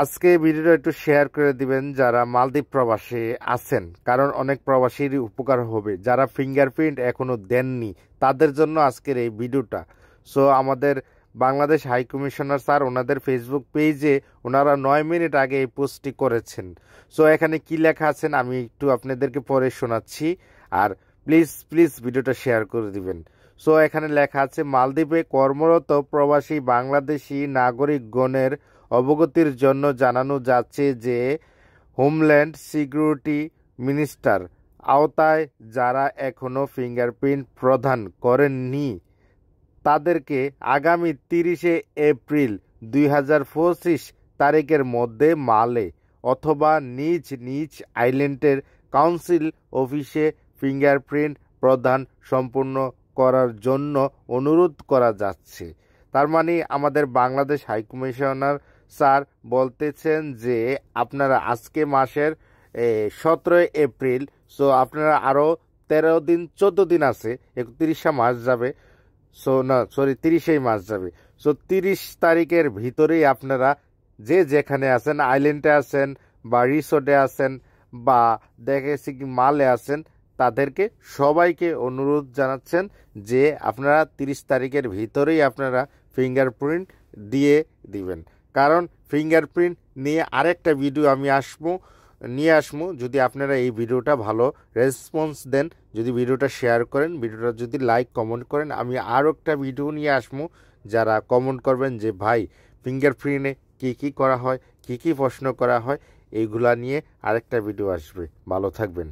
আজকে ভিডিওটা একটু শেয়ার করে দিবেন যারা মালদ্বীপ প্রবাসে আছেন, কারণ অনেক প্রবাসীরই উপকার হবে। যারা ফিঙ্গারপ্রিন্ট এখনো দেননি তাদের জন্য আজকের এই ভিডিওটা। সো আমাদের বাংলাদেশ হাই কমিশনার স্যার ওনাদের ফেসবুক পেজে ওনারা 9 মিনিট আগে এই পোস্টটি করেছেন। সো এখানে কি লেখা আছেন আমি একটু আপনাদেরকে পড়ে শোনাচ্ছি, আর প্লিজ প্লিজ ভিডিওটা শেয়ার করে দিবেন। সো এখানে লেখা আছে, মালদ্বীপে কর্মরত প্রবাসী বাংলাদেশি নাগরিকগণের অবগতির জন্য জানানো যাচ্ছে যে হোমল্যান্ড সিকিউরিটি মিনিস্টার আওতায় যারা এখনও ফিঙ্গারপ্রিন্ট প্রদান করেননি তাদেরকে আগামী 30শে এপ্রিল 2025 তারিখের মধ্যে মালে অথবা নিজ নিজ আইল্যান্ডের কাউন্সিল অফিসে ফিঙ্গারপ্রিন্ট প্রদান সম্পূর্ণ করার জন্য অনুরোধ করা যাচ্ছে। তার মানে আমাদের বাংলাদেশ হাইকমিশনার স্যার বলতেছেন যে আপনারা আজকে মাসের 17 এপ্রিল, সো আপনারা আরও 13 দিন 14 দিন আছে, 31শে মাস যাবে, সো না সরি 30ই মাস যাবে। সো 30 তারিখের ভিতরেই আপনারা যে যেখানে আছেন, আইল্যান্ডে আছেন বা রিসোর্টে আছেন বা দেখেছি কি মালে আছেন, তাদেরকে সবাইকে অনুরোধ জানাচ্ছেন যে আপনারা 30 তারিখের ভিতরেই আপনারা ফিঙ্গারপ্রিন্ট দিয়ে দিবেন। কারণ ফিঙ্গারপ্রিন্ট নিয়ে আরেকটা ভিডিও আমি নিয়ে আসবো। যদি আপনারা এই ভিডিওটা ভালো রেসপন্স দেন, যদি ভিডিওটা শেয়ার করেন, ভিডিওটা যদি লাইক কমেন্ট করেন, আমি আরও একটা ভিডিও নিয়ে আসবো। যারা কমেন্ট করবেন যে ভাই ফিঙ্গারপ্রিন্টে কী কী করা হয়, কী কী প্রশ্ন করা হয়, এইগুলা নিয়ে আরেকটা ভিডিও আসবে। ভালো থাকবেন।